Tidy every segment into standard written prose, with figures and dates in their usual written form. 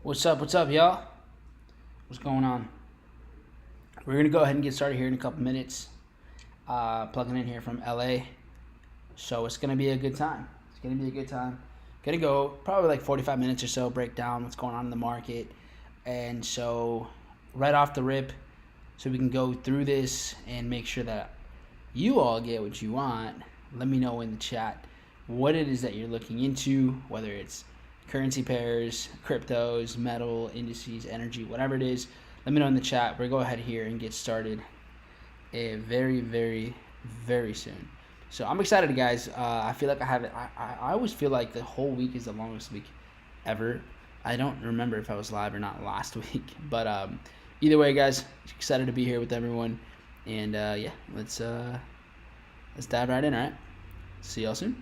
What's up? What's up, y'all? What's going on? We're gonna go ahead and get started here in a couple minutes. Plugging in here from LA, so it's gonna be a good time. It's gonna be a good time. Gonna go probably like 45 minutes or so, break down what's going on in the market, and so right off the rip, so we can go through this and make sure that you all get what you want. Let me know in the chat what it is that you're looking into, whether it's currency pairs, cryptos, metal, indices, energy, whatever it is. Let me know in the chat. We're going to go ahead here and get started very soon. So I'm excited, guys. I feel like I have it. I always feel like the whole week is the longest week ever. I don't remember if I was live or not last week, but either way, guys, excited to be here with everyone. And yeah, let's dive right in. All right, see y'all soon.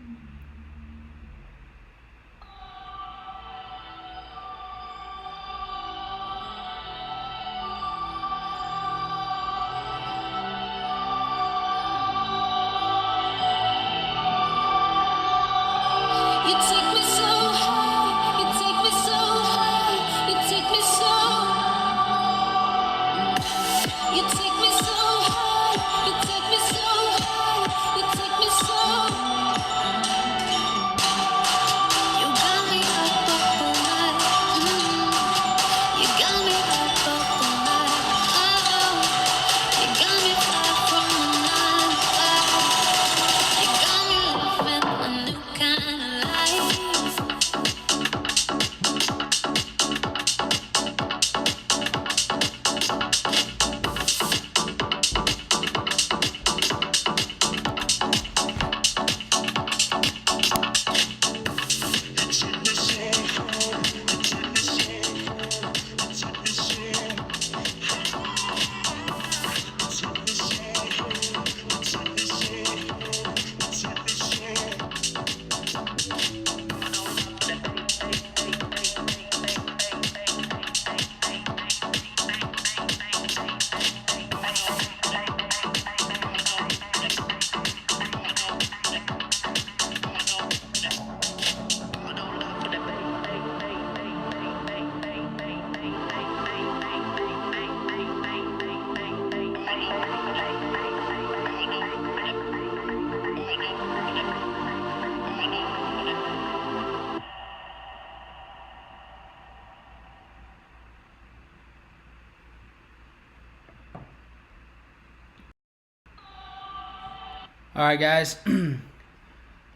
All right, guys,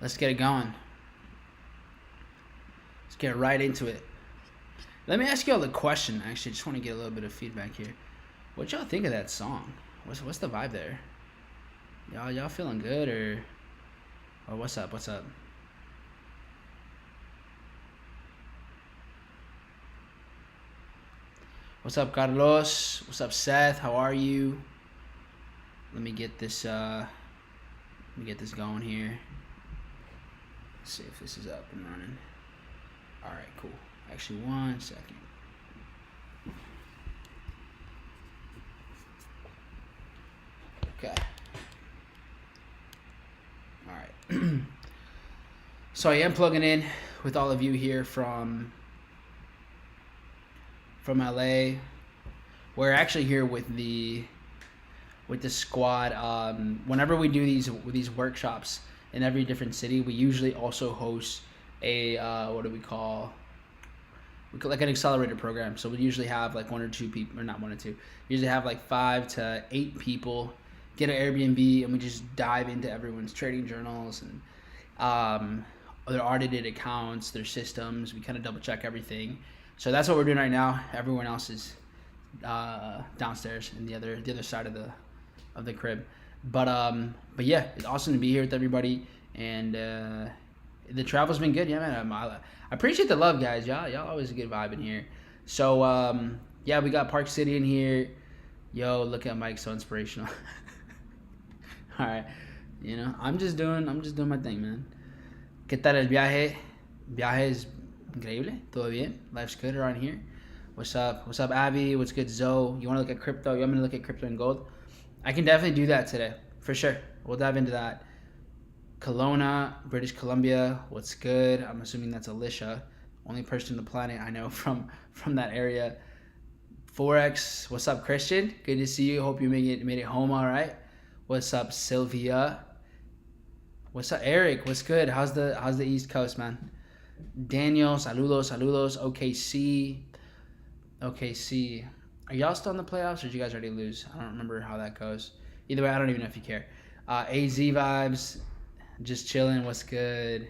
let's get it going. Let's get right into it. Let me ask y'all a question. Actually, just want to get a little bit of feedback here. What y'all think of that song? What's the vibe there? Y'all feeling good or what's up? What's up? What's up, Carlos? What's up, Seth? How are you? Let me get this going here. Let's see if this is up and running. All right, cool. Actually, 1 second. Okay. All right. So I am plugging in with all of you here from LA. We're actually here with the squad. Whenever we do these workshops in every different city, we usually also host a what do we call like an accelerator program. So we usually have like 1 or 2 people, or not 1 or 2. We usually have like 5 to 8 people get an Airbnb, and we just dive into everyone's trading journals and their audited accounts, their systems. We kind of double check everything. So that's what we're doing right now. Everyone else is downstairs in the other side of the crib. But yeah, it's awesome to be here with everybody, and the travel's been good. Yeah, man, I appreciate the love, guys. Y'all always a good vibe in here. So yeah, we got Park City in here. Yo, look at Mike, so inspirational. All right, I'm just doing my thing, man. ¿Qué tal el viaje? Viaje es increíble. Todo bien. Life's good around here. What's up? What's up, Abby? What's good, Zoe? You want to look at crypto? You want me to look at crypto and gold? I can definitely do that today, for sure. We'll dive into that. Kelowna, British Columbia. What's good? I'm assuming that's Alicia. Only person on the planet I know from that area. Forex, what's up, Christian? Good to see you. Hope you made it home all right. What's up, Sylvia? What's up, Eric? What's good? How's the East Coast, man? Daniel, saludos. OKC. Are y'all still in the playoffs, or did you guys already lose? I don't remember how that goes. Either way, I don't even know if you care. AZ vibes, just chilling. What's good?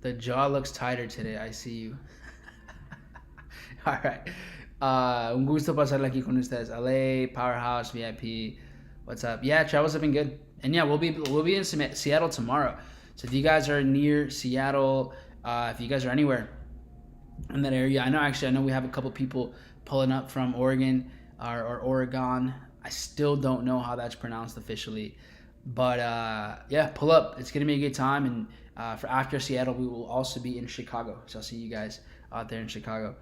The jaw looks tighter today. I see you. All right. Un gusto pasar aquí con ustedes. LA, Powerhouse, VIP. What's up? Yeah, travels have been good. And yeah, we'll be in Seattle tomorrow. So if you guys are near Seattle, if you guys are anywhere in that area, I know we have a couple people pulling up from Oregon or Oregon. I still don't know how that's pronounced officially, but yeah, pull up. It's gonna be a good time. And for after Seattle, we will also be in Chicago. So I'll see you guys out there in Chicago.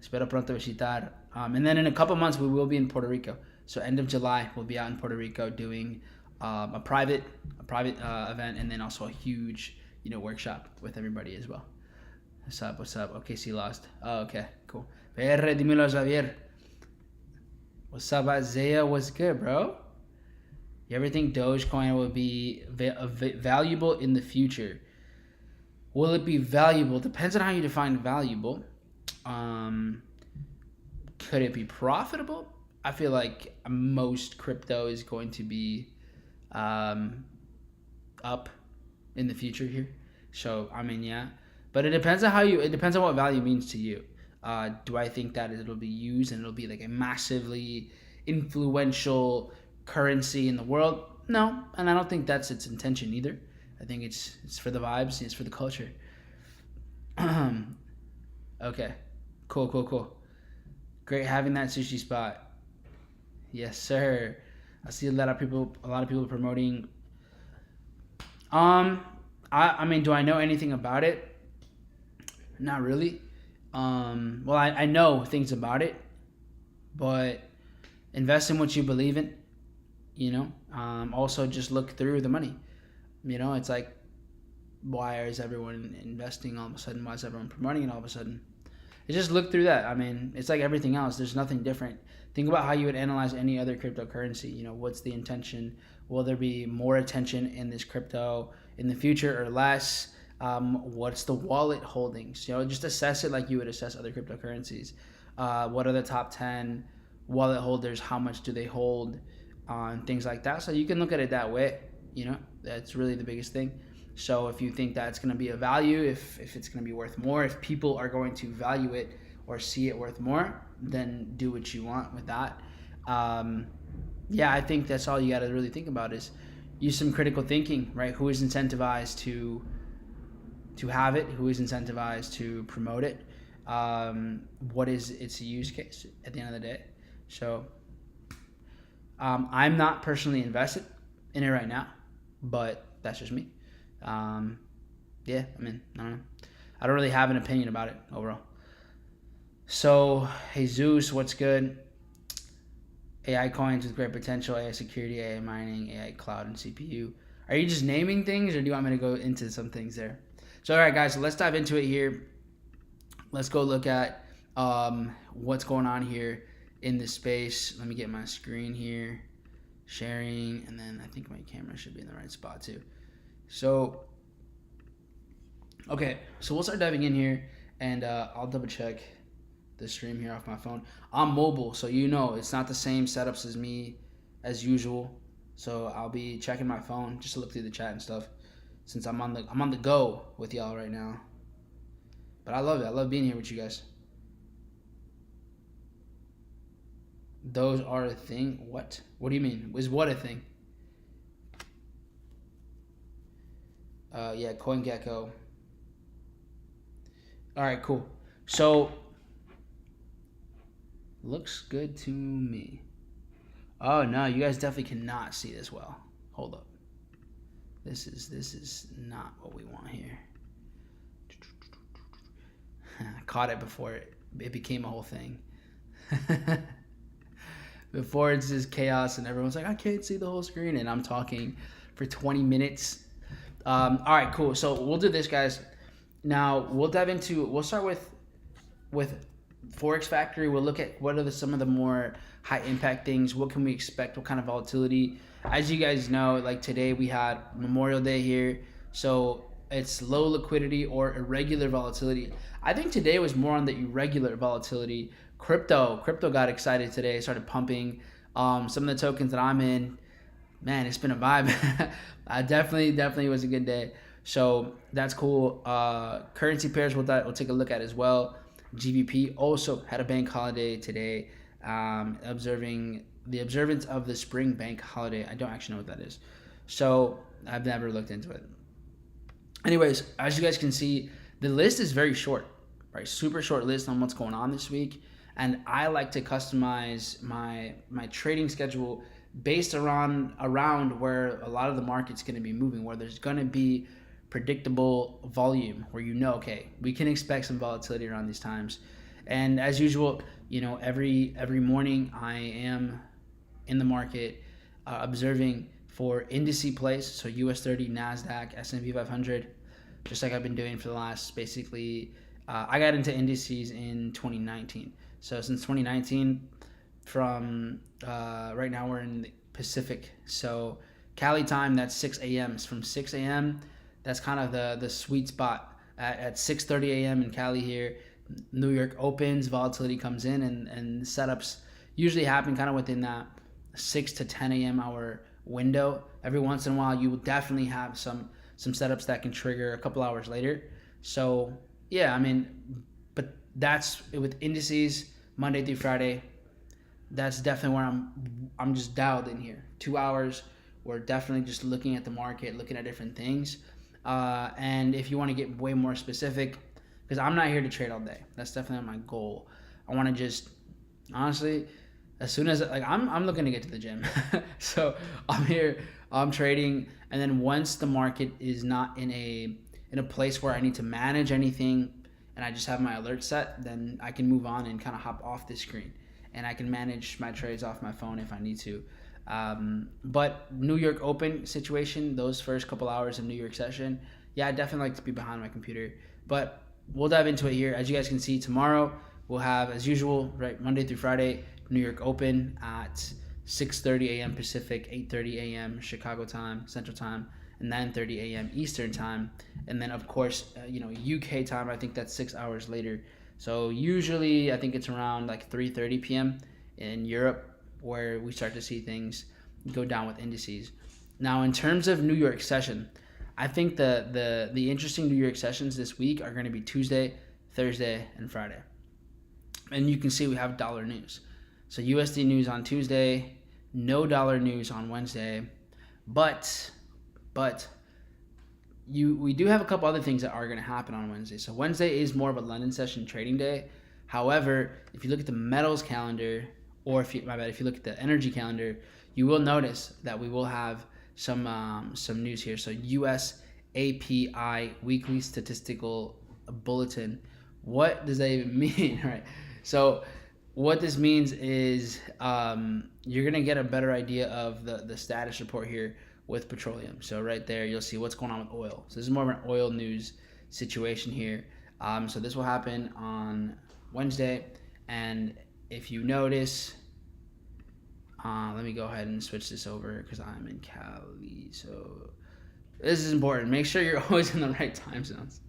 Espero pronto visitar. And then in a couple months, we will be in Puerto Rico. So end of July, we'll be out in Puerto Rico doing a private event, and then also a huge workshop with everybody as well. What's up? Okay, see, lost. Oh, okay, cool. PR, dímelo, Xavier. What's up, Isaiah? What's good, bro? You ever think Dogecoin will be valuable in the future? Will it be valuable? Depends on how you define valuable. Could it be profitable? I feel like most crypto is going to be up in the future here. So I mean, yeah, but it depends on what value means to you. Do I think that it'll be used and it'll be like a massively influential currency in the world? No, and I don't think that's its intention either. I think it's for the vibes, it's for the culture. Okay, cool. Great having that sushi spot. Yes, sir. I see a lot of people promoting. I mean, do I know anything about it? Not really. Well, I know things about it, but invest in what you believe in. Also just look through the money. It's like, why is everyone investing all of a sudden? Why is everyone promoting it all of a sudden? Just look through that. I mean, it's like everything else. There's nothing different. Think about how you would analyze any other cryptocurrency. What's the intention? Will there be more attention in this crypto in the future or less? What's the wallet holdings? Just assess it like you would assess other cryptocurrencies. What are the top 10 wallet holders? How much do they hold? Things like that. So you can look at it that way. That's really the biggest thing. So if you think that's going to be a value, if it's going to be worth more, if people are going to value it or see it worth more, then do what you want with that. Yeah, I think that's all you got to really think about is use some critical thinking, right? Who is incentivized to have it? Who is incentivized to promote it? What is its use case at the end of the day? So I'm not personally invested in it right now, but that's just me. Yeah, I mean, I don't know. I don't really have an opinion about it overall. So, Jesus, what's good? AI coins with great potential, AI security, AI mining, AI cloud, and CPU. Are you just naming things, or do you want me to go into some things there? So, all right, guys, so let's dive into it here. Let's go look at what's going on here in this space. Let me get my screen here, sharing, and then I think my camera should be in the right spot too. So, okay, so we'll start diving in here, and I'll double check the stream here off my phone. I'm mobile, so it's not the same setups as me as usual. So I'll be checking my phone just to look through the chat and stuff, since I'm on the go with y'all right now. But I love it. I love being here with you guys. Those are a thing. What? What do you mean? Is what a thing? Yeah, CoinGecko. All right, cool. So, looks good to me. Oh no, you guys definitely cannot see this well. Hold up. This is not what we want here. I caught it before it became a whole thing. Before it's just chaos and everyone's like, I can't see the whole screen, and I'm talking for 20 minutes. All right, cool. So we'll do this, guys. Now we'll start with Forex Factory. We'll look at what are some of the more high impact things. What can we expect? What kind of volatility? As you guys know, like today we had Memorial Day here, so it's low liquidity or irregular volatility. I think today was more on the irregular volatility. Crypto got excited today, started pumping. Some of the tokens that I'm in, man, it's been a vibe. I definitely was a good day. So that's cool. Currency pairs we'll take a look at as well. GBP also had a bank holiday today, observing the observance of the spring bank holiday. I don't actually know what that is, so I've never looked into it. Anyways, as you guys can see, the list is very short, right? Super short list on what's going on this week, and I like to customize my trading schedule based around where a lot of the market's going to be moving, where there's going to be predictable volume, where okay, we can expect some volatility around these times. And as usual, every morning I am in the market, observing for indice plays, so US 30, NASDAQ, S&P 500, just like I've been doing for the last basically, I got into indices in 2019. So since 2019, from right now we're in the Pacific, so Cali time, that's 6 a.m. From 6 a.m., that's kind of the sweet spot. At 6:30 a.m. in Cali here, New York opens, volatility comes in, and setups usually happen kind of within that 6 to 10 a.m. hour window. Every once in a while, you will definitely have some setups that can trigger a couple hours later. So yeah, I mean, but that's with indices Monday through Friday. That's definitely where I'm just dialed in here. 2 hours. We're definitely just looking at the market, looking at different things. And if you want to get way more specific, because I'm not here to trade all day. That's definitely not my goal. I want to just, honestly, as soon as I'm looking to get to the gym. So I'm here, I'm trading, and then once the market is not in a place where I need to manage anything and I just have my alert set, then I can move on and kind of hop off the screen, and I can manage my trades off my phone if I need to. But New York Open situation, those first couple hours of New York session, yeah, I definitely like to be behind my computer. But we'll dive into it here. As you guys can see, tomorrow we'll have, as usual, right, Monday through Friday, New York Open at 6:30 a.m. Pacific, 8:30 a.m. Chicago time, Central Time, and 9:30 a.m. Eastern Time. And then, of course, UK time, I think that's 6 hours later. So usually I think it's around like 3:30 p.m. in Europe, where we start to see things go down with indices. Now, in terms of New York session, I think the interesting New York sessions this week are going to be Tuesday, Thursday, and Friday. And you can see we have dollar news. So USD news on Tuesday, no dollar news on Wednesday, but we do have a couple other things that are going to happen on Wednesday. So Wednesday is more of a London session trading day. However, if you look at the metals calendar, or if you look at the energy calendar, you will notice that we will have some news here. So US API weekly statistical bulletin. What does that even mean? Right. So what this means is you're gonna get a better idea of the status report here with petroleum. So right there, you'll see what's going on with oil. So this is more of an oil news situation here. So this will happen on Wednesday, and if you notice, let me go ahead and switch this over because I'm in Cali. So this is important. Make sure you're always in the right time zones.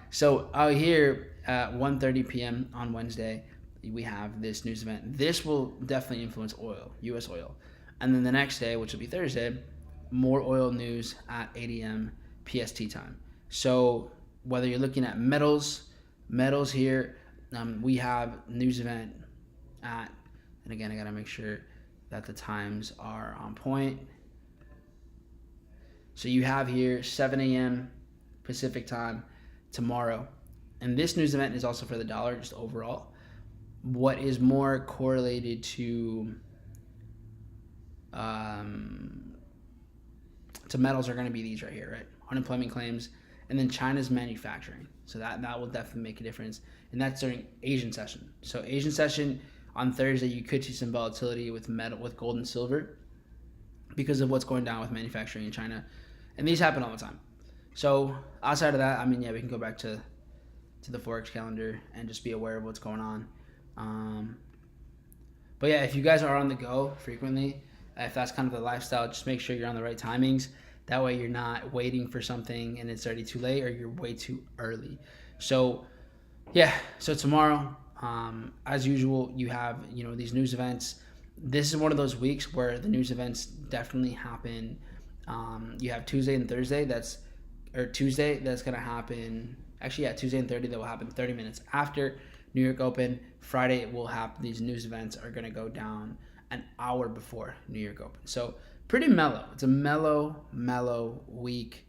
So out here at 1:30 p.m. on Wednesday, we have this news event. This will definitely influence oil, U.S. oil. And then the next day, which will be Thursday, more oil news at 8 a.m. PST time. So whether you're looking at metals here, we have news event at, and again, I got to make sure that the times are on point. So you have here 7 a.m. Pacific time tomorrow. And this news event is also for the dollar, just overall. What is more correlated to metals are going to be these right here, right? Unemployment claims, and then China's manufacturing. So that will definitely make a difference. And that's during Asian session. So Asian session on Thursday, you could see some volatility with gold and silver because of what's going down with manufacturing in China. And these happen all the time. So outside of that, I mean, yeah, we can go back to the Forex calendar and just be aware of what's going on. Um, but yeah, if you guys are on the go frequently, if that's kind of the lifestyle, just make sure you're on the right timings. That way you're not waiting for something and it's already too late or you're way too early. So yeah, so tomorrow, as usual, you have these news events. This is one of those weeks where the news events definitely happen. You have Tuesday and Thursday. Tuesday that's gonna happen. Actually, yeah, Tuesday and Thursday that will happen 30 minutes after New York Open. Friday will happen. These news events are gonna go down an hour before New York Open. So pretty mellow. It's a mellow week,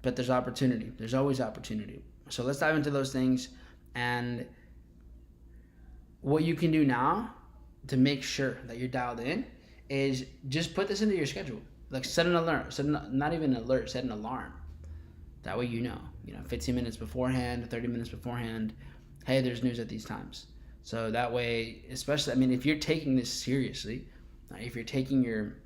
but there's opportunity. There's always opportunity. So let's dive into those things. And what you can do now to make sure that you're dialed in is just put this into your schedule. Like set an alert, not even an alert, set an alarm. That way 15 minutes beforehand, 30 minutes beforehand, hey, there's news at these times. So that way, especially, I mean, if you're taking this seriously, if you're taking your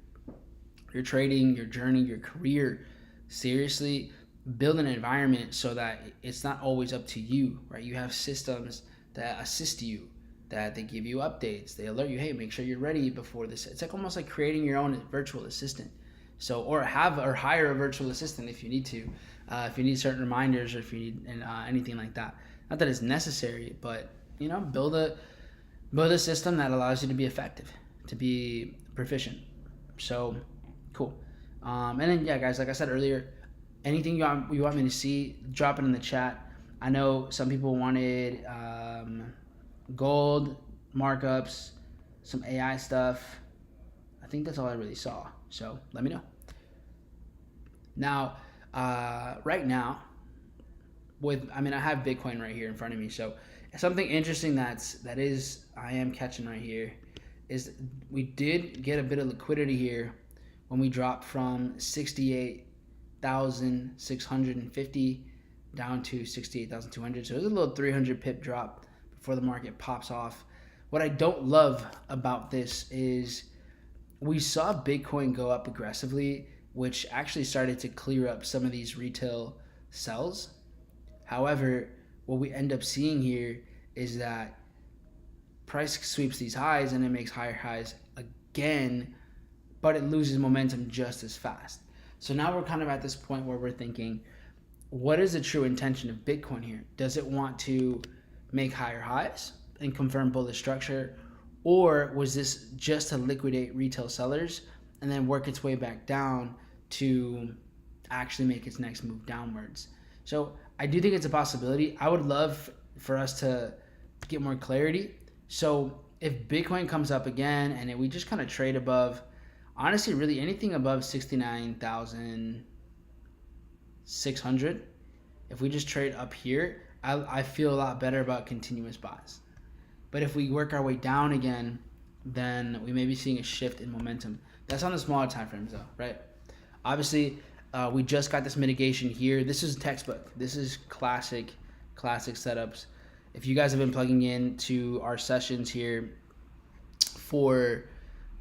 trading, your journey, your career seriously, build an environment so that it's not always up to you, right? You have systems that assist you, that they give you updates, they alert you, hey, make sure you're ready before this. It's like almost like creating your own virtual assistant. So, or hire a virtual assistant if you need to, if you need certain reminders or if you need anything like that. Not that it's necessary, but build a system that allows you to be effective, to be proficient. So, cool. And then yeah, guys, like I said earlier, anything you want me to see, drop it in the chat. I know some people wanted gold markups, some AI stuff. I think that's all I really saw. So let me know. Now, right now, I have Bitcoin right here in front of me. So something interesting I am catching right here is we did get a bit of liquidity here when we dropped from 68,650 down to 68,200. So it was a little 300 pip drop before the market pops off. What I don't love about this is we saw Bitcoin go up aggressively, which actually started to clear up some of these retail sells. However, what we end up seeing here is that price sweeps these highs and it makes higher highs again, but it loses momentum just as fast. So now we're kind of at this point where we're thinking, what is the true intention of Bitcoin here? Does it want to make higher highs and confirm bullish structure? Or was this just to liquidate retail sellers and then work its way back down to actually make its next move downwards? So I do think it's a possibility. I would love for us to get more clarity. So if Bitcoin comes up again and we just kind of trade above, honestly, really anything above 69,600, if we just trade up here, I feel a lot better about continuous buys. But if we work our way down again, then we may be seeing a shift in momentum. That's on the smaller time frames though, right? Obviously, we just got this mitigation here. This is textbook. This is classic setups. If you guys have been plugging in to our sessions here for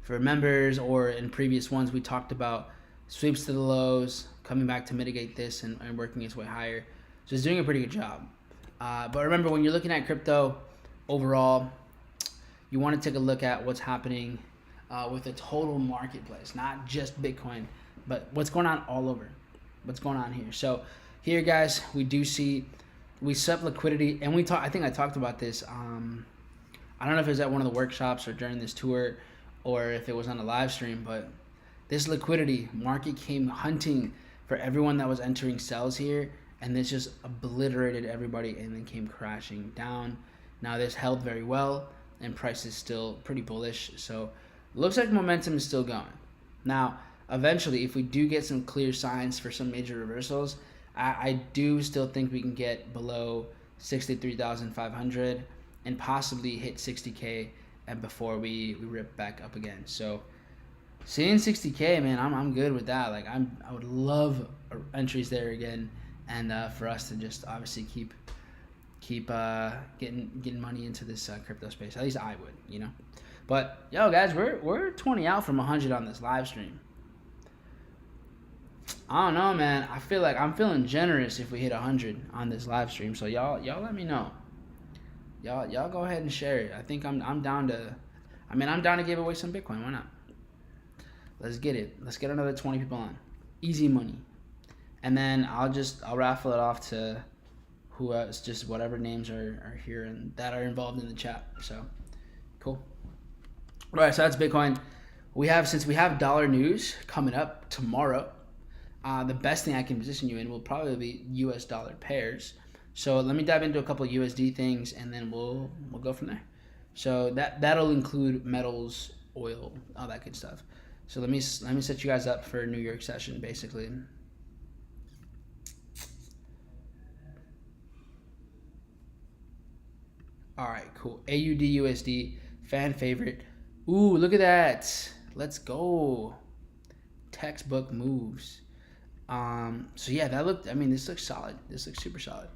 members or in previous ones, we talked about sweeps to the lows, coming back to mitigate this and working its way higher. So it's doing a pretty good job. But remember, when you're looking at crypto overall, you want to take a look at what's happening with the total marketplace, not just Bitcoin, but what's going on all over. What's going on here? So here, guys, we swept liquidity, and I think I talked about this. I don't know if it was at one of the workshops or during this tour, or if it was on a live stream, but this liquidity market came hunting for everyone that was entering sells here, and this just obliterated everybody and then came crashing down. Now this held very well, and price is still pretty bullish, so looks like momentum is still going. Now, eventually, if we do get some clear signs for some major reversals, I do still think we can get below 63,500 and possibly hit 60K and before we rip back up again. So seeing 60K, man, I'm good with that. Like I would love entries there again, and for us to just obviously keep getting money into this crypto space. At least I would, But yo, guys, we're 20 out from 100 on this live stream. I don't know, man. I feel like I'm feeling generous if we hit 100 on this live stream. So y'all let me know. Y'all go ahead and share it. I think I'm down to. I mean, I'm down to give away some Bitcoin. Why not? Let's get it. Let's get another 20 people on. Easy money. And then I'll raffle it off to who else, just whatever names are here and that are involved in the chat. So cool. All right, so that's Bitcoin. Since we have dollar news coming up tomorrow, the best thing I can position you in will probably be US dollar pairs. So let me dive into a couple of USD things and then we'll go from there. So that'll include metals, oil, all that good stuff. So let me set you guys up for a New York session basically. All right, cool. AUD USD, fan favorite. Ooh, look at that. Let's go. Textbook moves. So yeah, this looks solid. This looks super solid.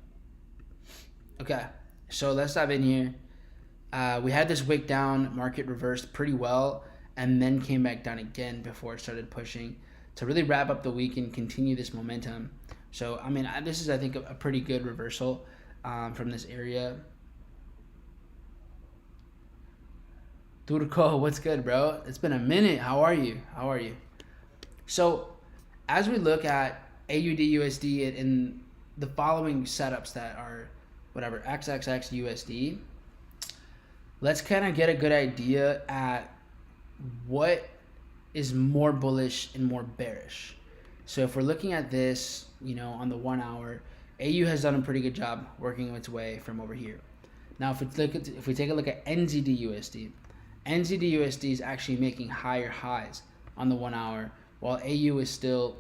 Okay, so let's dive in here. We had this wick down, market reversed pretty well, and then came back down again before it started pushing to really wrap up the week and continue this momentum. So, I mean, this is, I think, a pretty good reversal from this area. Turco, what's good, bro? It's been a minute. How are you? So, as we look at AUD USD in the following setups that are whatever XXX USD, let's kind of get a good idea at what is more bullish and more bearish. So if we're looking at this, on the 1 hour, AU has done a pretty good job working its way from over here. Now, if we take a look at NZD USD, NZD USD is actually making higher highs on the 1 hour, while AU is still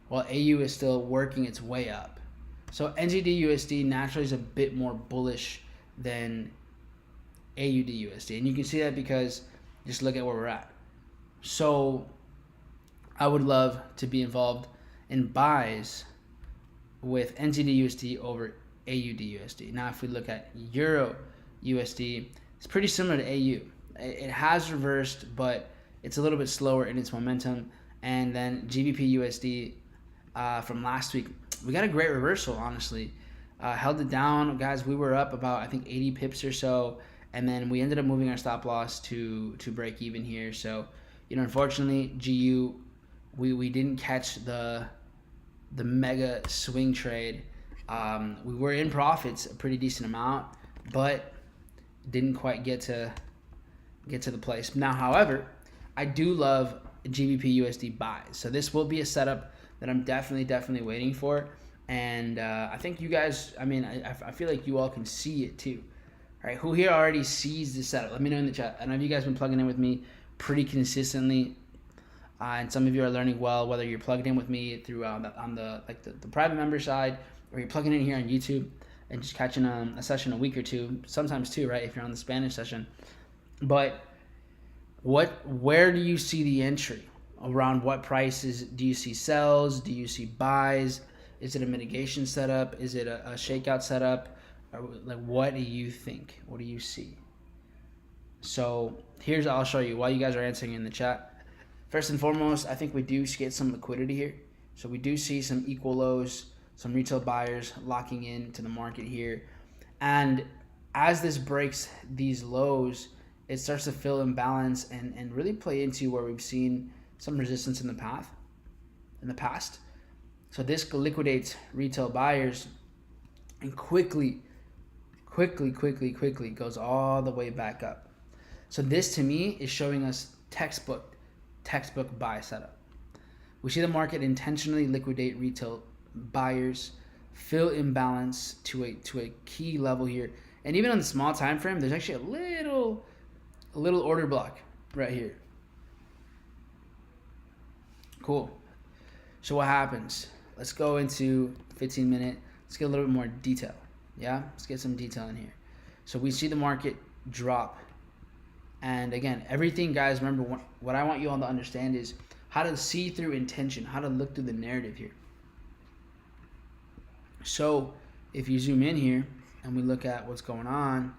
working its way up. So NZD USD naturally is a bit more bullish than AUD USD, and you can see that because just look at where we're at. So I would love to be involved in buys with NZD USD over AUD USD. Now, if we look at Euro USD, it's pretty similar to AU. It has reversed, but it's a little bit slower in its momentum. And then GBP USD from last week, we got a great reversal, honestly. Held it down, guys. We were up about, I think, 80 pips or so, and then we ended up moving our stop loss to break even here. So, unfortunately, GU, we didn't catch the mega swing trade. We were in profits a pretty decent amount, but didn't quite get to the place. Now, however, I do love GBP USD buys. So this will be a setup that I'm definitely waiting for. And I think you guys, I feel like you all can see it too. All right, who here already sees the setup? Let me know in the chat. I know you guys been plugging in with me pretty consistently. And some of you are learning well, whether you're plugged in with me through on the private member side, or you're plugging in here on YouTube and just catching a session a week or two, sometimes two, right? If you're on the Spanish session. But where do you see the entry? Around what prices do you see sells? Do you see buys? Is it a mitigation setup? Is it a shakeout setup? Or, what do you think? What do you see? So I'll show you while you guys are answering in the chat. First and foremost, I think we do get some liquidity here. So we do see some equal lows, some retail buyers locking into the market here. And as this breaks these lows, it starts to fill imbalance and really play into where we've seen some resistance in the past. So this liquidates retail buyers and quickly goes all the way back up. So this to me is showing us textbook buy setup. We see the market intentionally liquidate retail buyers, fill imbalance to a key level here. And even on the small time frame, there's actually a little order block right here. Cool. So what happens? Let's go into 15-minute. Let's get a little bit more detail. Yeah, let's get some detail in here. So we see the market drop. And again, everything, guys, remember what I want you all to understand is how to see through intention, how to look through the narrative here. So if you zoom in here and we look at what's going on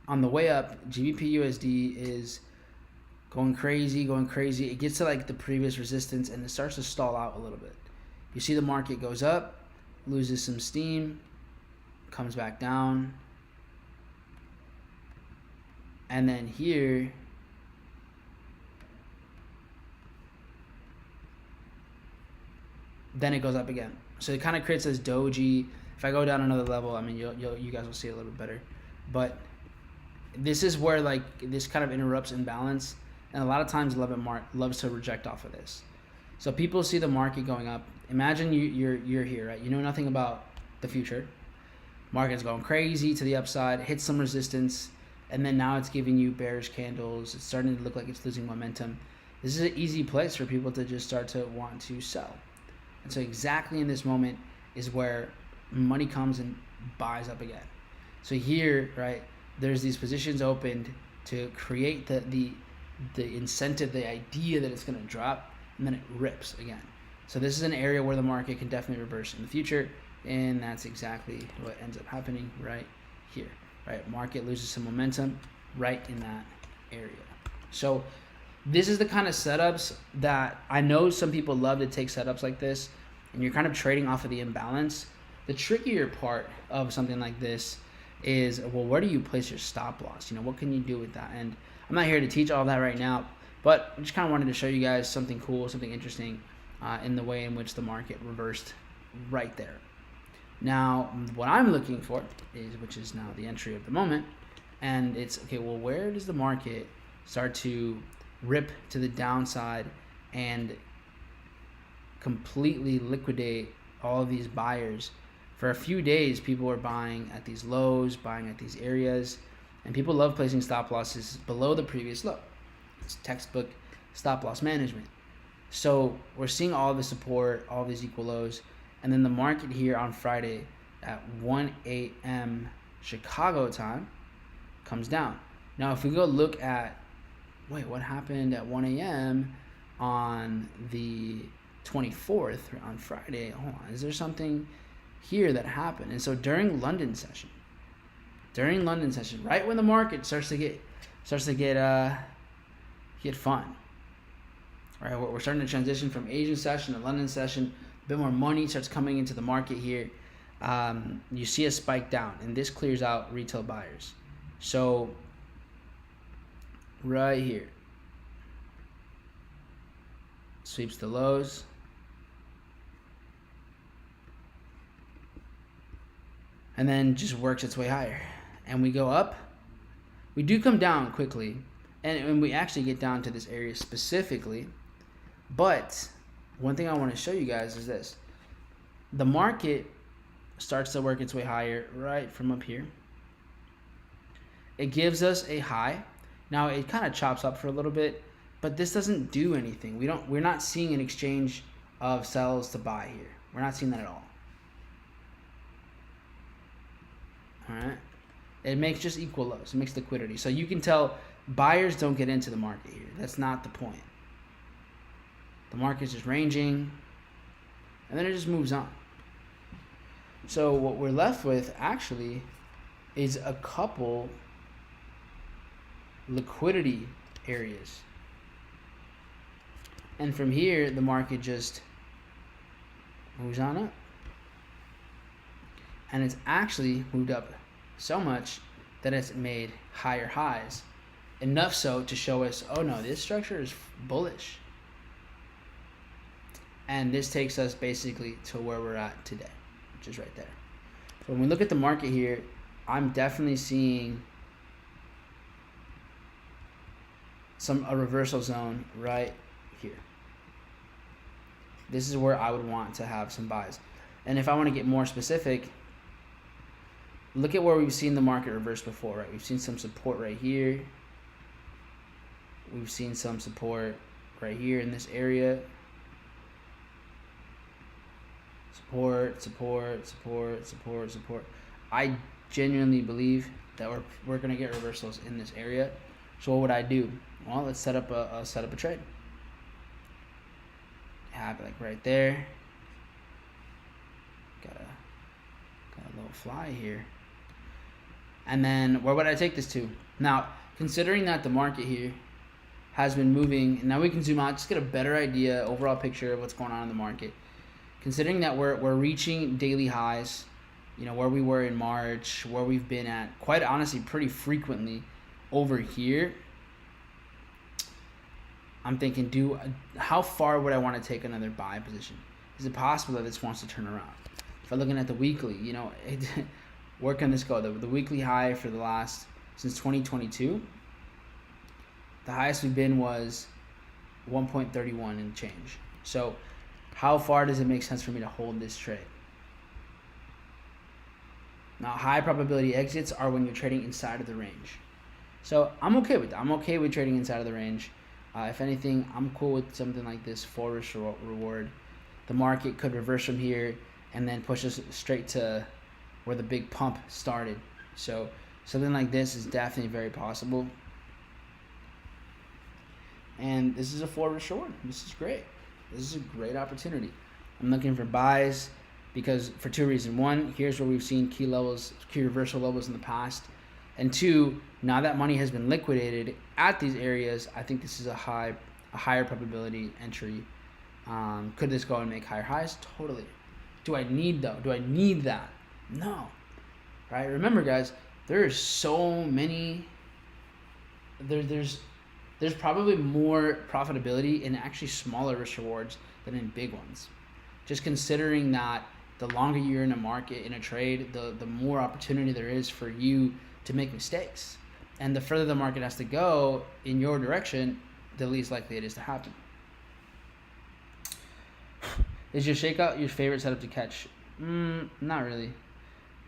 the way up, GBP USD is going crazy, going crazy. It gets to like the previous resistance and it starts to stall out a little bit. You see the market goes up, loses some steam, comes back down, and then here then it goes up again. So it kind of creates this doji. If I go down another level, I mean, you guys will see it a little bit better. But this is where like this kind of interrupts imbalance, and a lot of times loves to reject off of this. So people see the market going up. Imagine you're here, right? You know nothing about the future. Market's going crazy to the upside, hits some resistance, and then now it's giving you bearish candles. It's starting to look like it's losing momentum. This is an easy place for people to just start to want to sell. And so exactly in this moment is where money comes and buys up again. So here, right, there's these positions opened to create the incentive, the idea that it's going to drop, and then it rips again. So this is an area where the market can definitely reverse in the future, and that's exactly what ends up happening right here. Right, market loses some momentum right in that area. So this is the kind of setups that I know some people love to take setups like this, and you're kind of trading off of the imbalance. The trickier part of something like this is, well, where do you place your stop loss? You know, what can you do with that? And I'm not here to teach all that right now, but I just kind of wanted to show you guys something cool, something interesting in the way in which the market reversed right there. Now, what I'm looking for is, which is now the entry of the moment, and it's, okay, well, where does the market start to rip to the downside and completely liquidate all of these buyers? For a few days, people were buying at these lows, buying at these areas, and people love placing stop losses below the previous low. It's textbook stop loss management. So we're seeing all the support, all these equal lows, and then the market here on Friday at 1 a.m. Chicago time comes down. Now, if we go look at, wait, what happened at 1 a.m. on the 24th on Friday? Hold on, is there something here that happened? And so during London session, right when the market starts to get fun, right? We're starting to transition from Asian session to London session. A bit more money starts coming into the market here. You see a spike down, and this clears out retail buyers. So right here, sweeps the lows, and then just works its way higher. And we go up. We do come down quickly, and we actually get down to this area specifically. But one thing I want to show you guys is this. The market starts to work its way higher right from up here. It gives us a high. Now it kind of chops up for a little bit, but this doesn't do anything. We're not seeing an exchange of sells to buy here. We're not seeing that at all. All right. It makes just equal lows. It makes liquidity. So you can tell buyers don't get into the market here. That's not the point. The market's just ranging, and then it just moves on. So what we're left with actually is a couple liquidity areas. And from here, the market just moves on up. And it's actually moved up so much that it's made higher highs. Enough so to show us, oh no, this structure is bullish. And this takes us basically to where we're at today, which is right there. So when we look at the market here, I'm definitely seeing a reversal zone right here. This is where I would want to have some buys. And if I want to get more specific, look at where we've seen the market reverse before, right? We've seen some support right here. We've seen some support right here in this area. Support, support, support, support, support. I genuinely believe that we're gonna get reversals in this area. So what would I do? Well, let's set up a trade. Have it like right there. Got a little fly here. And then where would I take this to? Now, considering that the market here has been moving. And now we can zoom out, just get a better idea, overall picture of what's going on in the market. Considering that we're reaching daily highs, you know, where we were in March, where we've been at, quite honestly, pretty frequently over here. I'm thinking, how far would I want to take another buy position? Is it possible that this wants to turn around? If I'm looking at the weekly, you know, where can this go? The weekly high for the last, since 2022, the highest we've been was 1.31 and change. So how far does it make sense for me to hold this trade? Now, high probability exits are when you're trading inside of the range. So I'm okay with that. I'm okay with trading inside of the range. If anything, I'm cool with something like this for risk reward. The market could reverse from here and then push us straight to where the big pump started. So something like this is definitely very possible. And this is a for risk reward. This is great. This is a great opportunity. I'm looking for buys because for two reasons. One, here's where we've seen key reversal levels in the past. And two, now that money has been liquidated at these areas, I think this is a higher probability entry. Could this go and make higher highs? Totally. Do I need that? No. Right? Remember, guys, there's so many. There's probably more profitability in actually smaller risk rewards than in big ones. Just considering that the longer you're in a market, in a trade, the more opportunity there is for you to make mistakes. And the further the market has to go in your direction, the least likely it is to happen. Is your shakeout your favorite setup to catch? Not really.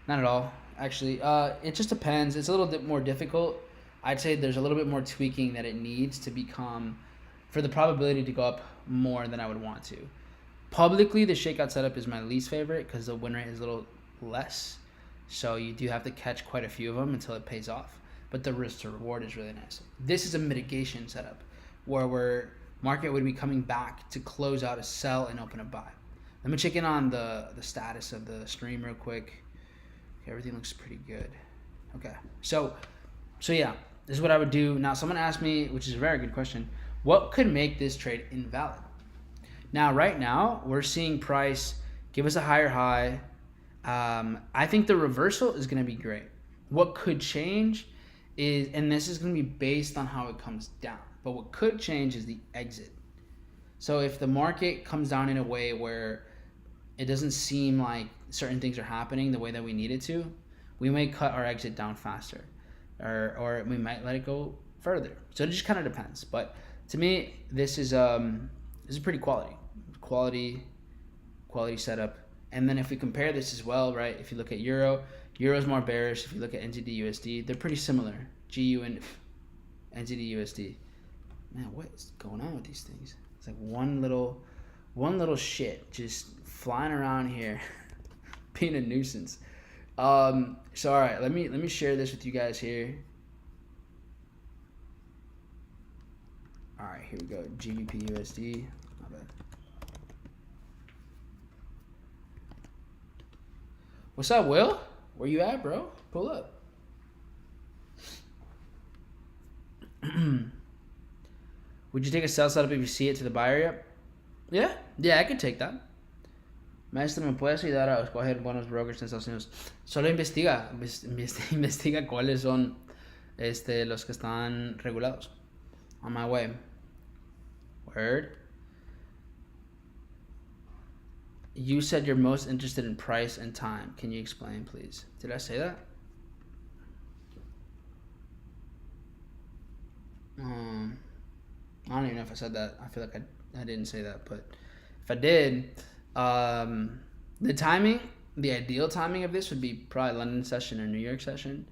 Not at all, actually. It just depends. It's a little bit more difficult. I'd say there's a little bit more tweaking that it needs to become for the probability to go up more than I would want to. Publicly, the shakeout setup is my least favorite because the win rate is a little less. So you do have to catch quite a few of them until it pays off. But the risk to reward is really nice. This is a mitigation setup where market would be coming back to close out a sell and open a buy. Let me check in on the status of the stream real quick. Okay, everything looks pretty good. Okay, so yeah, this is what I would do. Now, someone asked me, which is a very good question, what could make this trade invalid? Now, right now, we're seeing price give us a higher high. I think the reversal is going to be great. What could change is, and this is going to be based on how it comes down, but what could change is the exit. So if the market comes down in a way where it doesn't seem like certain things are happening the way that we need it to, we may cut our exit down faster, or we might let it go further. So it just kind of depends. But to me, this is pretty quality setup. And then if we compare this as well, right? If you look at Euro's more bearish. If you look at NZD USD, they're pretty similar. GU and NZD USD. Man, what is going on with these things? It's like one little shit just flying around here, being a nuisance. So all right, let me share this with you guys here. All right, here we go. GBP USD. My bad. What's up, Will? Where you at, bro? Pull up. Would you take a sell setup if you see it to the buyer yet? Yeah, I could take that. Maestro, ¿me puedes ayudar a escoger buenos brokers en Estados Unidos? Solo investiga cuáles son los que están regulados. On my way. Word. You said you're most interested in price and time. Can you explain, please? Did I say that? I don't even know if I said that. I feel like I didn't say that, but if I did, the timing, the ideal timing of this would be probably London session or New York session,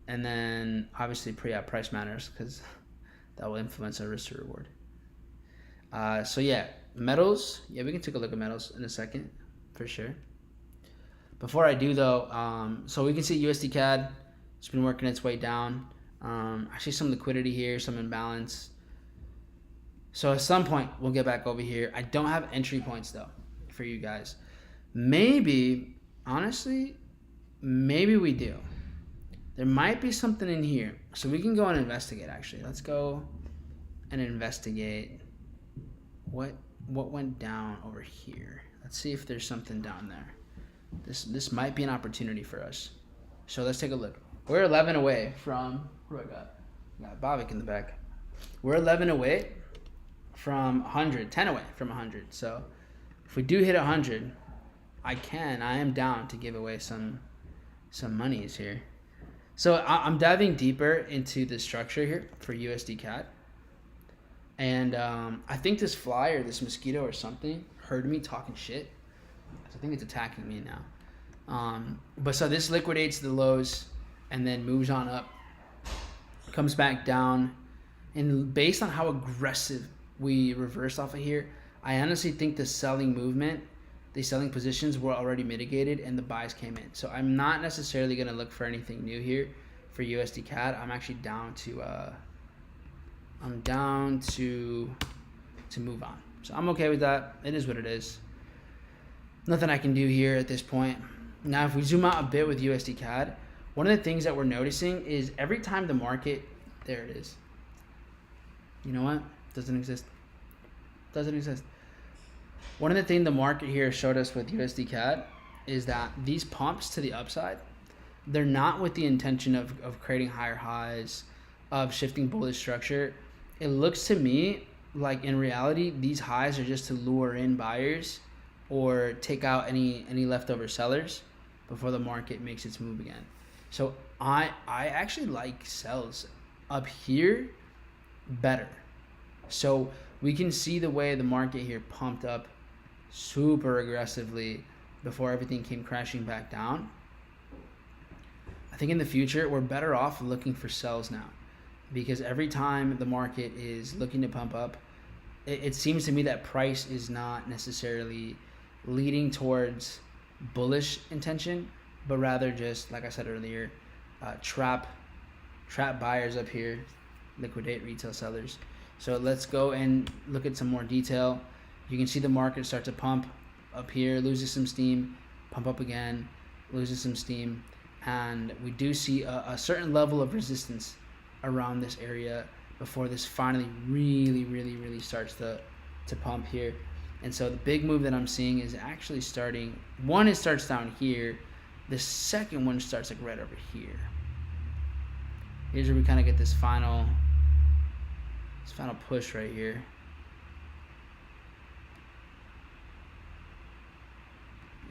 and then obviously price matters because that will influence our risk to reward. So yeah, metals. Yeah, we can take a look at metals in a second for sure. Before I do though, so we can see USDCAD. It's been working its way down. Actually, some liquidity here, some imbalance. So at some point, we'll get back over here. I don't have entry points, though, for you guys. Maybe, honestly, maybe we do. There might be something in here. So we can go and investigate, actually. Let's go and investigate what went down over here. Let's see if there's something down there. This might be an opportunity for us. So let's take a look. We're 11 away from, what do I got? Got Bobik in the back. We're 11 away from 100, 10 away from 100. So if we do hit 100, I am down to give away some monies here. So I'm diving deeper into the structure here for USDCAD. And I think this fly or this mosquito or something heard me talking shit. I think it's attacking me now. But so this liquidates the lows and then moves on up, comes back down. And based on how aggressive we reversed off of here, I honestly think the selling movement, the selling positions were already mitigated and the buys came in. So I'm not necessarily going to look for anything new here for USDCAD. I'm actually down to move on. So I'm okay with that. It is what it is. Nothing I can do here at this point. Now, if we zoom out a bit with USDCAD, one of the things that we're noticing is every time the market, there it is. You know what? Doesn't exist. Doesn't exist. One of the things the market here showed us with USDCAD is that these pumps to the upside, they're not with the intention of creating higher highs, of shifting bullish structure. It looks to me like in reality, these highs are just to lure in buyers or take out any leftover sellers before the market makes its move again. So I actually like sells up here better. So we can see the way the market here pumped up super aggressively before everything came crashing back down. I think in the future, we're better off looking for sells now, because every time the market is looking to pump up, it seems to me that price is not necessarily leading towards bullish intention, but rather just, like I said earlier, trap buyers up here, liquidate retail sellers. So let's go and look at some more detail. You can see the market start to pump up here, loses some steam, pump up again, loses some steam, and we do see a certain level of resistance around this area before this finally really starts to pump here. And so the big move that I'm seeing is actually starting, one, it starts down here. The second one starts like right over here. Here's where we kind of get this final push right here.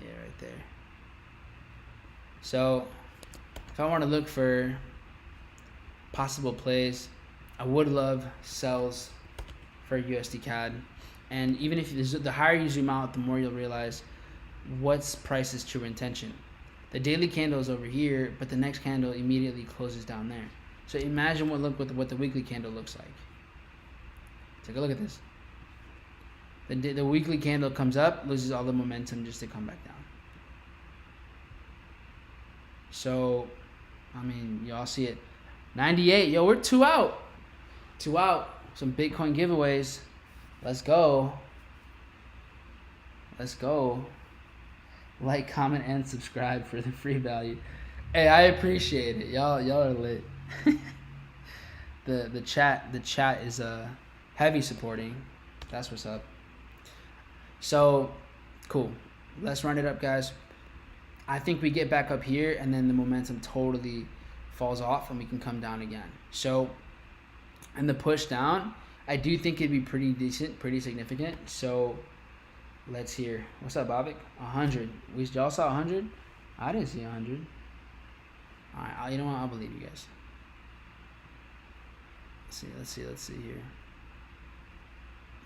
Yeah, right there. So if I want to look for possible plays, I would love sells for USDCAD. And even if the higher you zoom out, the more you'll realize what's price's true intention. The daily candle is over here, but the next candle immediately closes down there. So imagine what the weekly candle looks like. Take a look at this. The weekly candle comes up, loses all the momentum just to come back down. So, I mean, y'all see it. 98. Yo, we're 2 out. 2 out. Some Bitcoin giveaways. Let's go. Let's go. Like, comment, and subscribe for the free value. Hey, I appreciate it. Y'all are lit. The chat is heavy supporting. That's what's up. So, cool. Let's run it up, guys. I think we get back up here, and then the momentum totally falls off, and we can come down again. So, and the push down, I do think it'd be pretty decent, pretty significant. So, let's hear. What's up, Bobik? 100. Y'all saw 100? I didn't see 100. All right, you know what? I'll believe you guys. Let's see here.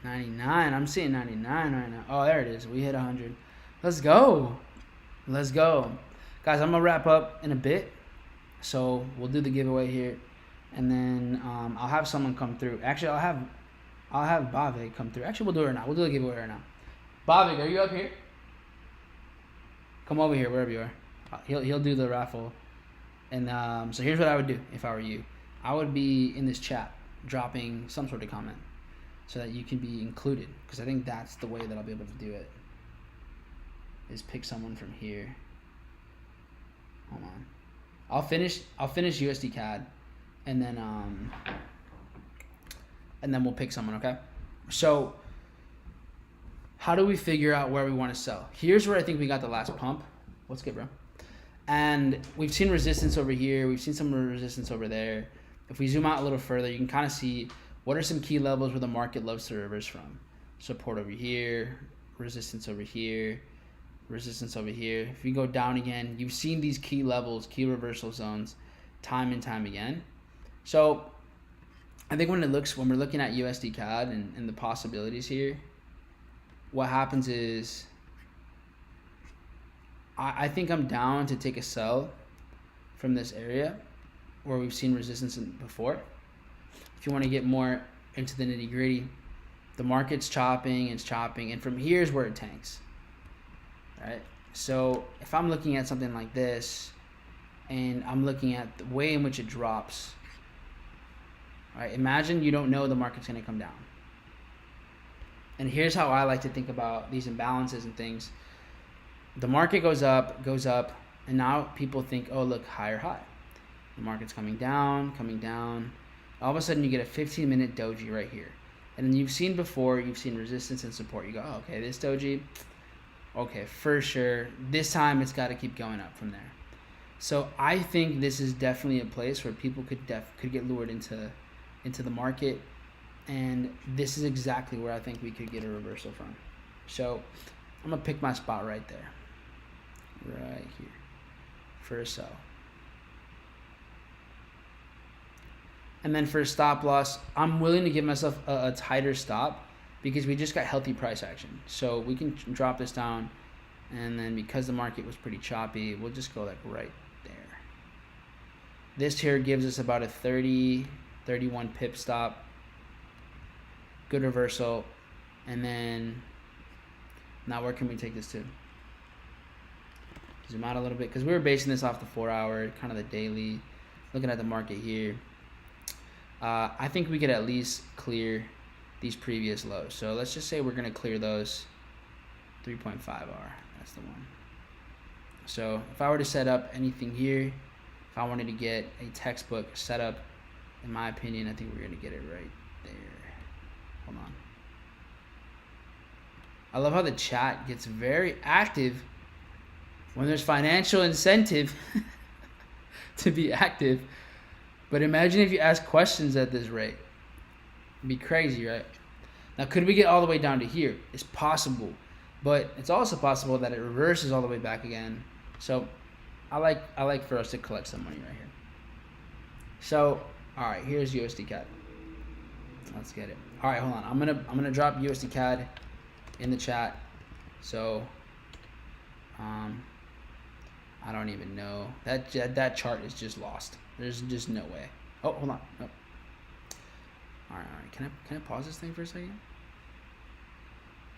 99. I'm seeing 99 right now. Oh, there it is. We hit 100. Let's go. Let's go. Guys, I'm going to wrap up in a bit. So we'll do the giveaway here. And then I'll have someone come through. Actually, I'll have Bobik come through. Actually, we'll do it right now. We'll do the giveaway right now. Bobik, are you up here? Come over here, wherever you are. He'll do the raffle. And so here's what I would do if I were you. I would be in this chat dropping some sort of comment so that you can be included, because I think that's the way that I'll be able to do it, is pick someone from here. Hold on. I'll finish USDCAD, and and then we'll pick someone, okay? So how do we figure out where we want to sell? Here's where I think we got the last pump. What's good, bro? And we've seen resistance over here. We've seen some resistance over there. If we zoom out a little further, you can kind of see what are some key levels where the market loves to reverse from. Support over here, resistance over here, resistance over here. If you go down again, you've seen these key levels, key reversal zones time and time again. So I think when we're looking at USDCAD and the possibilities here, what happens is I think I'm down to take a sell from this area where we've seen resistance before. If you want to get more into the nitty gritty, the market's chopping, and from here is where it tanks, right? So if I'm looking at something like this, and I'm looking at the way in which it drops, right? Imagine you don't know the market's going to come down. And here's how I like to think about these imbalances and things. The market goes up, and now people think, oh, look, higher high. The market's coming down. All of a sudden, you get a 15-minute doji right here. And then you've seen resistance and support. You go, oh, okay, this doji, okay, for sure. This time, it's got to keep going up from there. So I think this is definitely a place where people could get lured into the market. And this is exactly where I think we could get a reversal from. So I'm going to pick my spot right there. Right here. For a sell. And then for a stop loss, I'm willing to give myself a tighter stop because we just got healthy price action. So we can drop this down. And then because the market was pretty choppy, we'll just go like right there. This here gives us about a 31 pip stop. Good reversal. And then now where can we take this to? Zoom out a little bit because we were basing this off the 4-hour, kind of the daily, looking at the market here. I think we could at least clear these previous lows. So let's just say we're going to clear those 3.5R. That's the one. So if I were to set up anything here, if I wanted to get a textbook setup, in my opinion, I think we're going to get it right there. Hold on. I love how the chat gets very active when there's financial incentive to be active. But imagine if you ask questions at this rate. It'd be crazy, right? Now, could we get all the way down to here? It's possible. But it's also possible that it reverses all the way back again. So I like for us to collect some money right here. So, all right, here's USDCAD. Let's get it. All right, hold on. I'm gonna drop USDCAD in the chat. So I don't even know. That chart is just lost. There's just no way. Oh, hold on. Nope. All right. Can I pause this thing for a second?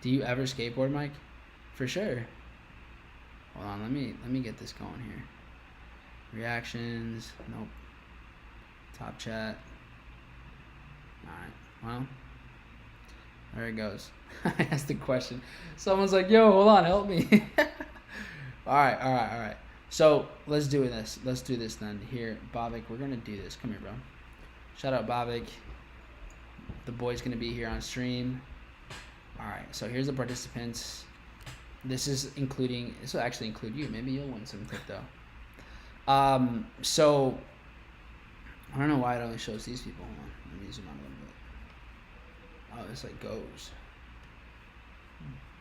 Do you ever skateboard, Mike? For sure. Hold on. Let me get this going here. Reactions. Nope. Top chat. All right. Well, there it goes. I asked the question. Someone's like, "Yo, hold on, help me." All right. So let's do this. Let's do this then. Here, Bobik, we're gonna do this. Come here, bro. Shout out Bobik. The boy's gonna be here on stream. All right. So here's the participants. This will actually include you. Maybe you'll win some crypto. So I don't know why it only shows these people. Hold on. Let me zoom out a little bit. Oh, this like goes.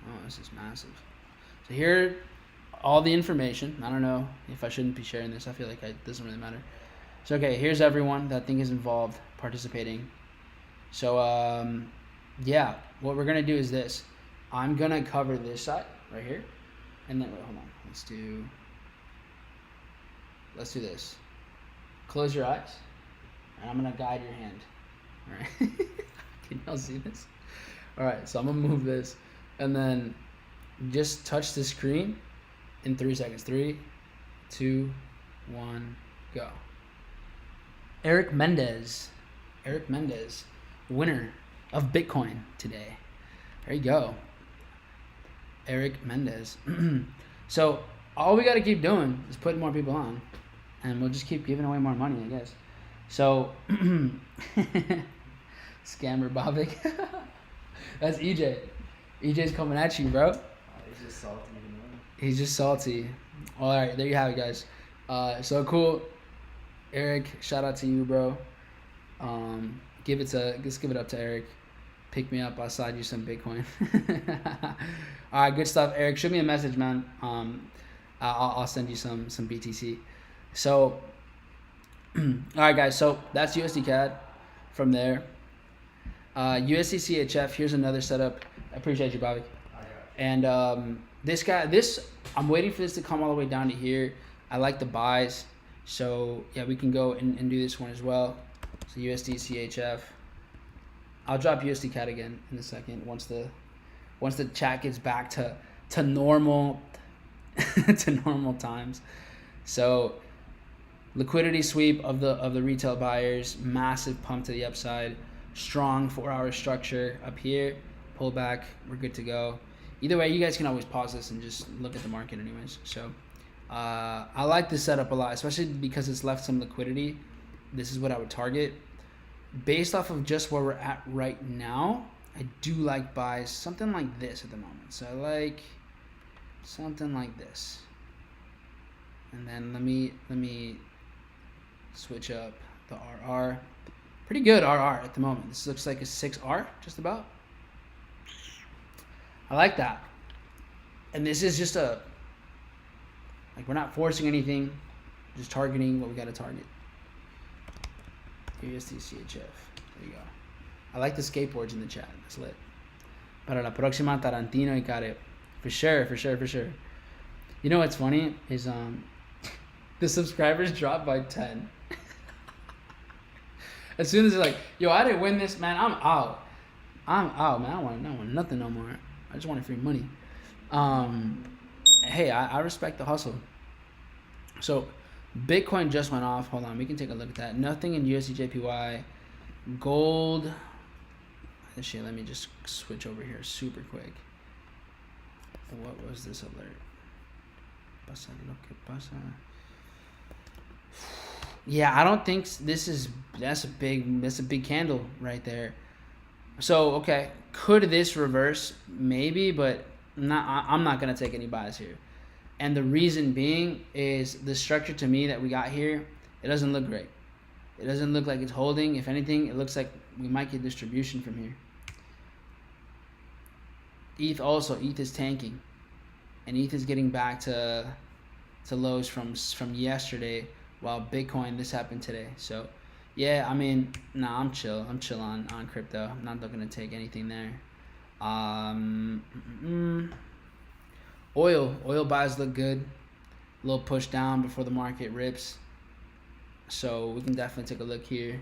Oh, this is massive. So here, all the information. I don't know if I shouldn't be sharing this. I feel like it doesn't really matter. So, okay, here's everyone that I think is involved, participating. So, yeah, what we're going to do is this. I'm going to cover this side right here. And then, wait, hold on. Let's do this. Close your eyes. And I'm going to guide your hand. All right. Can y'all see this? All right, so I'm going to move this. And then just touch the screen in 3 seconds. 3, 2, 1, go. Eric Mendez, winner of Bitcoin today. There you go. Eric Mendez. So all we got to keep doing is putting more people on, and we'll just keep giving away more money, I guess. So Scammer Bobik. That's EJ. EJ's coming at you, bro. He's just salty. He's just salty. All right, there you have it, guys. So cool. Eric, shout out to you, bro. Just give it up to Eric. Pick me up. I'll slide you some Bitcoin. All right, good stuff, Eric. Shoot me a message, man. I'll send you some BTC. So, all right, guys. So that's USDCAD. From there, USDCHF. Here's another setup. I appreciate you, Bobby. And I'm waiting for this to come all the way down to here. I like the buys. So yeah, we can go and do this one as well. So USDCHF. I'll drop USDCAD again in a second once the chat gets back to normal to normal times. So liquidity sweep of the retail buyers, massive pump to the upside, strong 4-hour structure up here, pull back, we're good to go. Either way, you guys can always pause this and just look at the market anyways. So I like this setup a lot, especially because it's left some liquidity. This is what I would target. Based off of just where we're at right now, I do like buys something like this at the moment. So I like something like this. And then let me switch up the RR. Pretty good RR at the moment. This looks like a 6R, just about. I like that. And this is just we're not forcing anything, just targeting what we got to target. USDCHF. There you go. I like the skateboards in the chat. It's lit. Para la próxima, Tarantino y Care. For sure. You know what's funny is the subscribers dropped by 10. As soon as they're like, yo, I didn't win this, man, I'm out, man. I don't want nothing no more. I just wanted free money. Hey, I respect the hustle. So Bitcoin just went off. Hold on, we can take a look at that. Nothing in USDJPY. Gold. Shit, let me just switch over here super quick. What was this alert? Pasa lo que pasa. Yeah, I don't think that's a big candle right there. So okay, could this reverse? Maybe, but I'm not gonna take any buys here. And the reason being is the structure to me that we got here, it doesn't look great. It doesn't look like it's holding. If anything, it looks like we might get distribution from here. ETH is tanking, and ETH is getting back to lows from yesterday, while Bitcoin, this happened today. So yeah, I mean, nah, I'm chill on crypto. I'm not looking to take anything there. Oil buys look good. A little push down before the market rips. So we can definitely take a look here.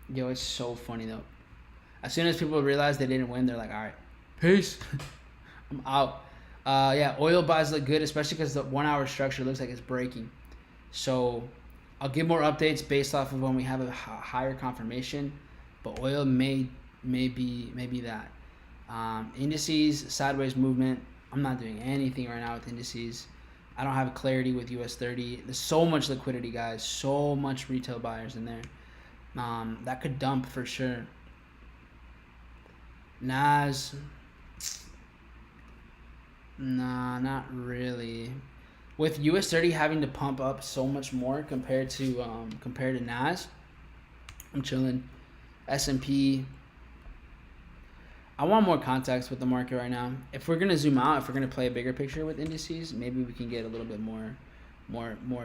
Yo, it's so funny though. As soon as people realize they didn't win, they're like, all right, peace. I'm out. Yeah, oil buys look good, especially because the 1-hour structure looks like it's breaking. So I'll give more updates based off of when we have a higher confirmation. But oil may be that. Indices, sideways movement. I'm not doing anything right now with indices. I don't have clarity with US 30. There's so much liquidity, guys. So much retail buyers in there. That could dump for sure. Nas. Nah, not really. With US 30 having to pump up so much more compared to Nas, I'm chilling. S&P. I want more context with the market right now. If we're gonna zoom out, if we're gonna play a bigger picture with indices, maybe we can get a little bit more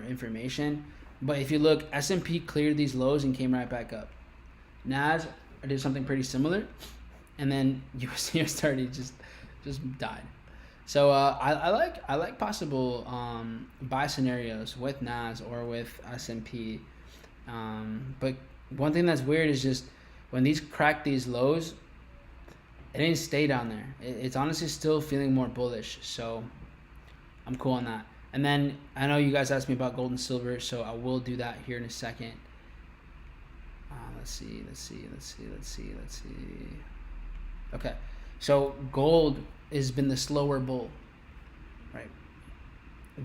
information. But if you look, S&P cleared these lows and came right back up. Nas did something pretty similar, and then US 30 just died. So I like possible buy scenarios with Nas or with S&P. But one thing that's weird is just when these crack these lows, it didn't stay down there. It's honestly still feeling more bullish. So I'm cool on that. And then I know you guys asked me about gold and silver, so I will do that here in a second. Let's see. Okay, so gold has been the slower bull, right?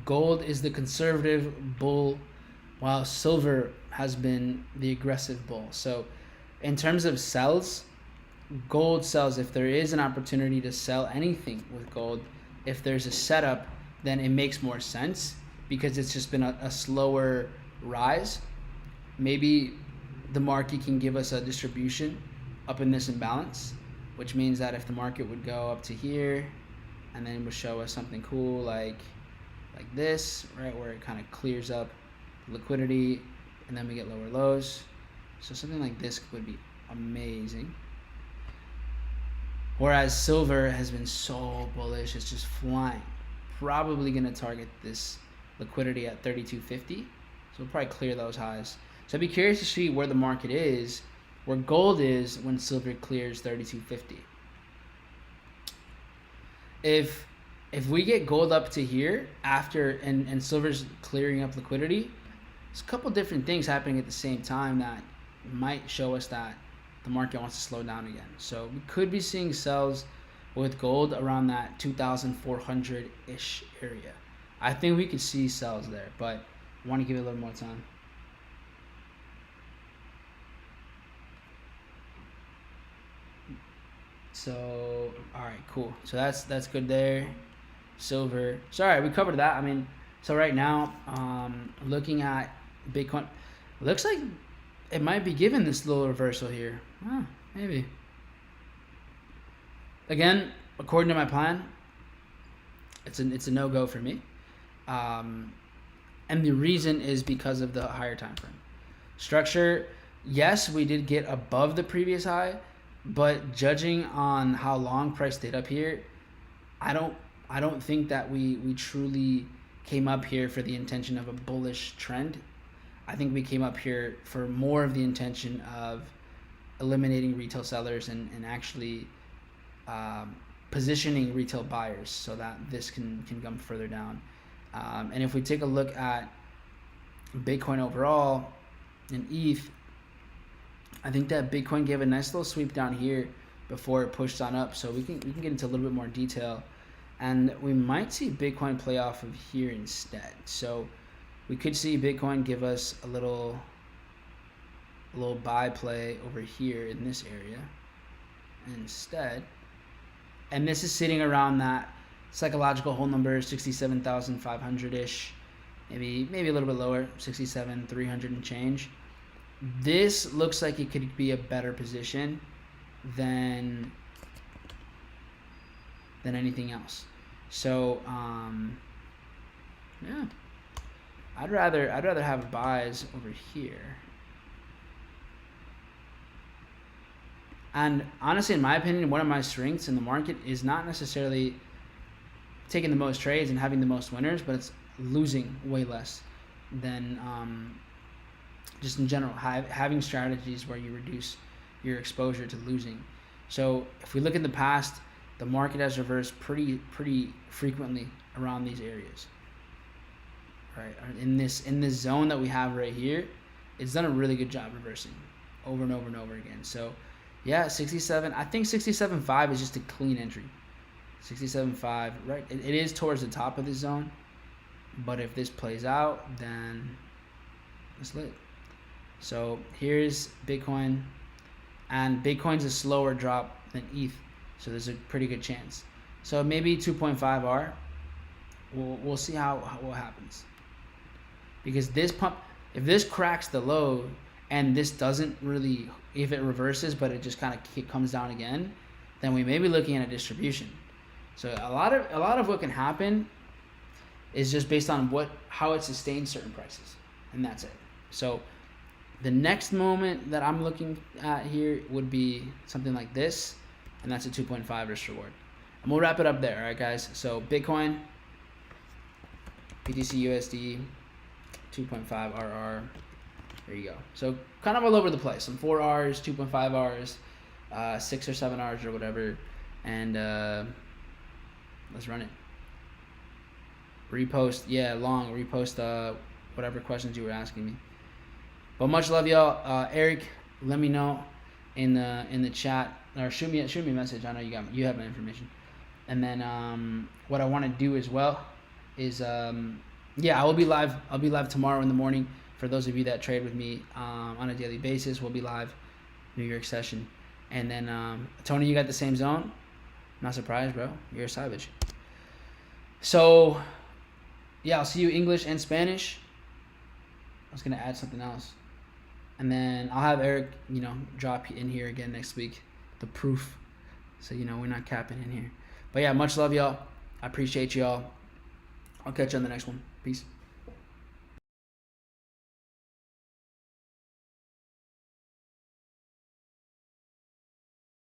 Gold is the conservative bull, while silver has been the aggressive bull. So in terms of sells, gold sells. If there is an opportunity to sell anything with gold, if there's a setup, then it makes more sense because it's just been a slower rise. Maybe the market can give us a distribution up in this imbalance, which means that if the market would go up to here and then it would show us something cool like this, right, where it kind of clears up liquidity and then we get lower lows. So something like this would be amazing. Whereas silver has been so bullish, it's just flying. Probably going to target this liquidity at 32.50. So we'll probably clear those highs. So I'd be curious to see where the market is, where gold is when silver clears 32.50. If we get gold up to here after and silver's clearing up liquidity, there's a couple different things happening at the same time that might show us that the market wants to slow down again. So we could be seeing sells with gold around that 2,400-ish area. I think we could see sells there, but I want to give it a little more time. So, all right, cool. So that's good there. Silver. So, all right, we covered that. I mean, so right now, looking at Bitcoin, looks like it might be given this little reversal here. Maybe. Again, according to my plan, it's a no-go for me. And the reason is because of the higher time frame. Structure, yes, we did get above the previous high, but judging on how long price stayed up here, I don't think that we truly came up here for the intention of a bullish trend. I think we came up here for more of the intention of eliminating retail sellers and actually positioning retail buyers so that this can come further down. And if we take a look at Bitcoin overall and ETH, I think that Bitcoin gave a nice little sweep down here before it pushed on up. So we can get into a little bit more detail, and we might see Bitcoin play off of here instead. So we could see Bitcoin give us a little buy play over here in this area instead. And this is sitting around that psychological whole number, 67,500-ish, maybe a little bit lower, 67,300 and change. This looks like it could be a better position than anything else. So yeah, I'd rather have buys over here. And honestly, in my opinion, one of my strengths in the market is not necessarily taking the most trades and having the most winners, but it's losing way less than just in general, having strategies where you reduce your exposure to losing. So if we look in the past, the market has reversed pretty frequently around these areas. Right, in this zone that we have right here, it's done a really good job reversing over and over and over again. So yeah, 67. I think 67.5 is just a clean entry. 67.5, right? It is towards the top of the zone, but if this plays out, then it's lit. So here's Bitcoin, and Bitcoin's a slower drop than ETH, so there's a pretty good chance. So maybe 2.5 R. We'll see what happens. Because this pump, if this cracks the low and this doesn't really, if it reverses but it just kind of comes down again, then we may be looking at a distribution. So a lot of what can happen is just based on how it sustains certain prices, and that's it. So the next moment that I'm looking at here would be something like this, and that's a 2.5 risk reward. And we'll wrap it up there, all right, guys? So Bitcoin, BTC USD, 2.5 RR. There you go. So kind of all over the place. Some 4 Rs, 2.5 Rs, 6 or 7 Rs or whatever, and let's run it. Repost, yeah, long repost. Whatever questions you were asking me. But much love, y'all. Eric, let me know in the chat, or shoot me a message. I know you have my information. And then what I want to do as well is yeah, I will be live. I'll be live tomorrow in the morning. For those of you that trade with me on a daily basis, we'll be live New York session. And then Tony, you got the same zone? Not surprised, bro. You're a savage. So yeah, I'll see you English and Spanish. I was gonna add something else, and then I'll have Eric, drop in here again next week, the proof, so we're not capping in here. But yeah, much love, y'all. I appreciate y'all. I'll catch you on the next one. Peace.